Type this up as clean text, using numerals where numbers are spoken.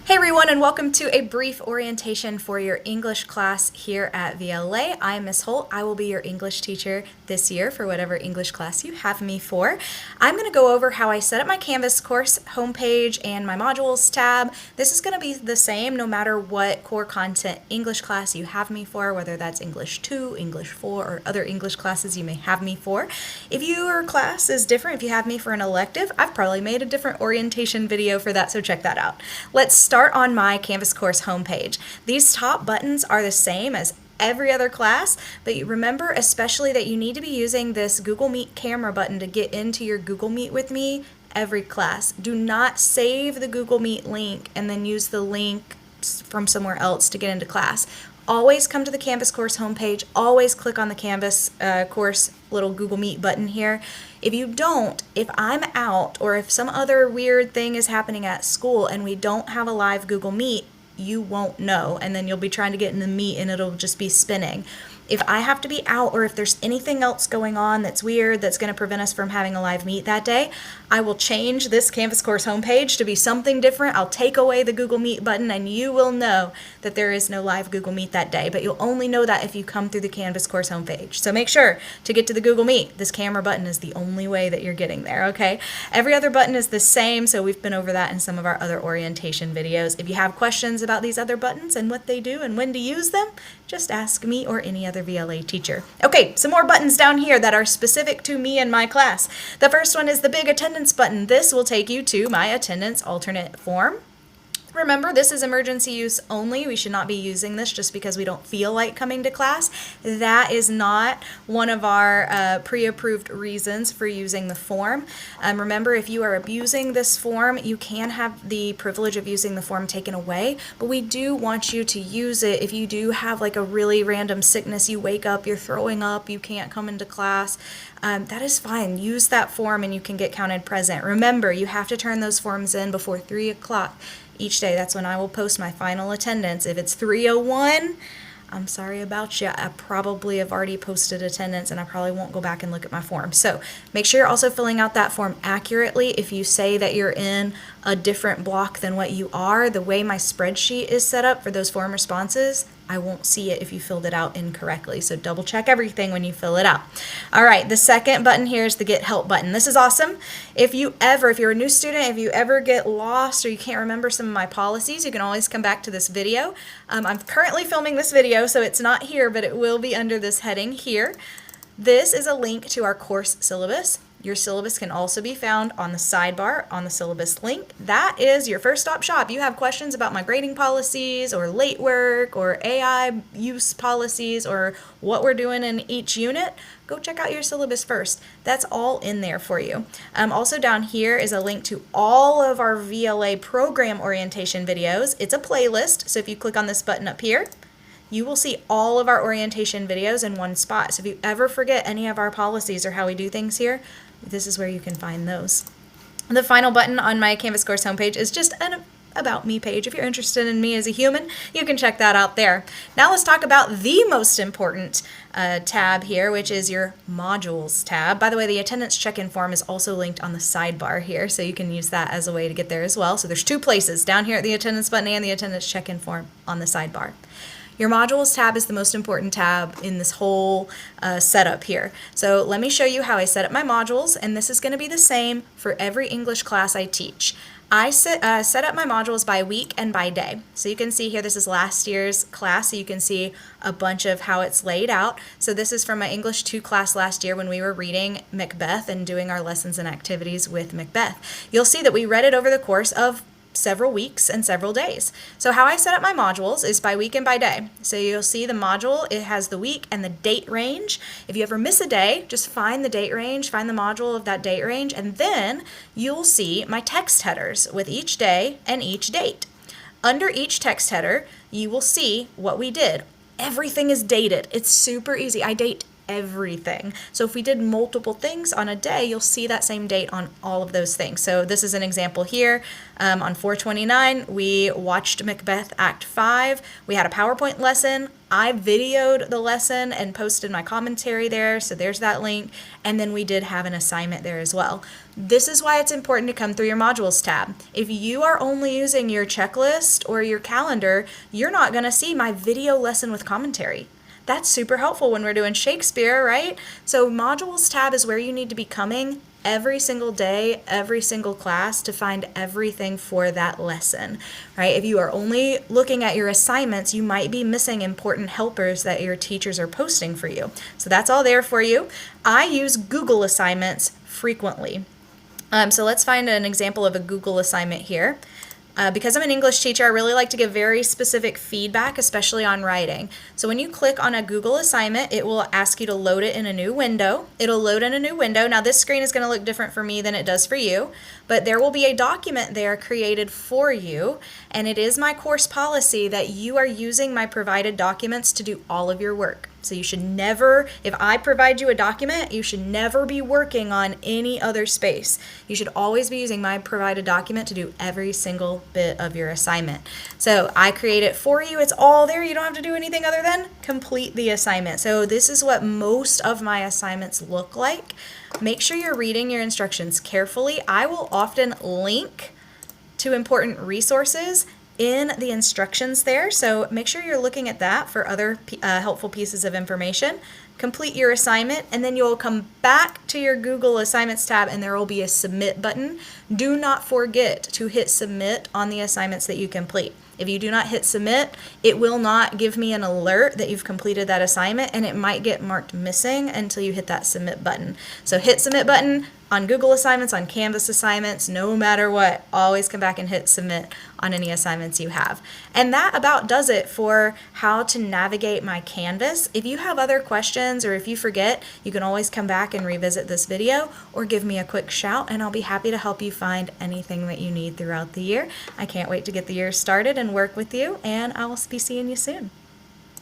Hey everyone, and welcome to a brief orientation for your English class here at VLA. I'm Miss Holt. I will be your English teacher this year for whatever English class you have me for. I'm going to go over how I set up my Canvas course homepage and my modules tab. This is going to be the same no matter what core content English class you have me for, whether that's English 2, English 4, or other English classes you may have me for. If your class is different, if you have me for an elective, I've probably made a different orientation video for that, so check that out. Let's start on my Canvas course homepage. These top buttons are the same as every other class, but you remember especially that you need to be using this Google Meet camera button to get into your Google Meet with me every class. Do not save the Google Meet link and then use the link from somewhere else to get into class. Always come to the Canvas course homepage, always click on the Canvas course little Google Meet button here. If you don't, if I'm out or if some other weird thing is happening at school and we don't have a live Google Meet, you won't know, and then you'll be trying to get in the Meet and it'll just be spinning. If I have to be out or if there's anything else going on that's weird that's going to prevent us from having a live Meet that day, I will change this Canvas course homepage to be something different. I'll take away the Google Meet button and you will know that there is no live Google Meet that day, but you'll only know that if you come through the Canvas course homepage. So make sure to get to the Google Meet. This camera button is the only way that you're getting there, okay? Every other button is the same, so we've been over that in some of our other orientation videos. If you have questions about these other buttons and what they do and when to use them, just ask me or any other VLA teacher. Okay, some more buttons down here that are specific to me and my class. The first one is the big attendance button. This will take you to my attendance alternate form. Remember, this is emergency use only. We should not be using this just because we don't feel like coming to class. That is not one of our pre-approved reasons for using the form. Remember, if you are abusing this form, you can have the privilege of using the form taken away, but we do want you to use it if you do have like a really random sickness, you wake up, you're throwing up, you can't come into class. That is fine. Use that form and you can get counted present. Remember, you have to turn those forms in before 3 o'clock each day. That's when I will post my final attendance. If it's 3:01, I'm sorry about you. I probably have already posted attendance and I probably won't go back and look at my form. So make sure you're also filling out that form accurately. If you say that you're in a different block than what you are, the way my spreadsheet is set up for those form responses, I won't see it if you filled it out incorrectly. So double check everything when you fill it out. All right, the second button here is the Get Help button. This is awesome. If you're a new student, if you ever get lost or you can't remember some of my policies, you can always come back to this video. I'm currently filming this video, so it's not here, but it will be under this heading here. This is a link to our course syllabus. Your syllabus can also be found on the sidebar on the syllabus link. That is your first stop shop. You have questions about my grading policies or late work or AI use policies or what we're doing in each unit, go check out your syllabus first. That's all in there for you. Also down here is a link to all of our VLA program orientation videos. It's a playlist, so if you click on this button up here, you will see all of our orientation videos in one spot. So if you ever forget any of our policies or how we do things here, this is where you can find those. The final button on my Canvas course homepage is just an About Me page. If you're interested in me as a human, you can check that out there. Now let's talk about the most important tab here, which is your Modules tab. By the way, the attendance check-in form is also linked on the sidebar here, so you can use that as a way to get there as well. So there's two places, down here at the attendance button and the attendance check-in form on the sidebar. Your Modules tab is the most important tab in this whole setup here. So let me show you how I set up my modules, and this is going to be the same for every English class I teach. I set up my modules by week and by day. So you can see here, this is last year's class, so you can see a bunch of how it's laid out. So this is from my English 2 class last year when we were reading Macbeth and doing our lessons and activities with Macbeth. You'll see that we read it over the course of several weeks and several days. So how I set up my modules is by week and by day. So you'll see the module, it has the week and the date range. If you ever miss a day, just find the date range, find the module of that date range, and then you'll see my text headers with each day and each date. Under each text header, you will see what we did. Everything is dated. It's super easy. I date everything. So if we did multiple things on a day, you'll see that same date on all of those things. So this is an example here. On 4/29, we watched Macbeth Act 5. We had a PowerPoint lesson. I videoed the lesson and posted my commentary there, so there's that link. And then we did have an assignment there as well. This is why it's important to come through your modules tab. If you are only using your checklist or your calendar, you're not going to see my video lesson with commentary. That's super helpful when we're doing Shakespeare, right? So modules tab is where you need to be coming every single day, every single class to find everything for that lesson, right? If you are only looking at your assignments, you might be missing important helpers that your teachers are posting for you. So that's all there for you. I use Google assignments frequently. So let's find an example of a Google assignment here. Because I'm an English teacher, I really like to give very specific feedback, especially on writing. So when you click on a Google assignment, it will ask you to load it in a new window. It'll load in a new window. Now this screen is going to look different for me than it does for you, but there will be a document there created for you, and it is my course policy that you are using my provided documents to do all of your work. So you should never, if I provide you a document, you should never be working on any other space. You should always be using my provided document to do every single bit of your assignment. So I create it for you. It's all there. You don't have to do anything other than complete the assignment. So this is what most of my assignments look like. Make sure you're reading your instructions carefully. I will often link to important resources in the instructions there, so make sure you're looking at that for other helpful pieces of information. Complete your assignment, and then you'll come back to your Google Assignments tab and there will be a submit button. Do not forget to hit submit on the assignments that you complete. If you do not hit submit, it will not give me an alert that you've completed that assignment, and it might get marked missing until you hit that submit button. So hit submit button on Google assignments, on Canvas assignments, no matter what, always come back and hit submit on any assignments you have. And that about does it for how to navigate my Canvas. If you have other questions or if you forget, you can always come back and revisit this video or give me a quick shout, and I'll be happy to help you find anything that you need throughout the year. I can't wait to get the year started and work with you, and I will be seeing you soon.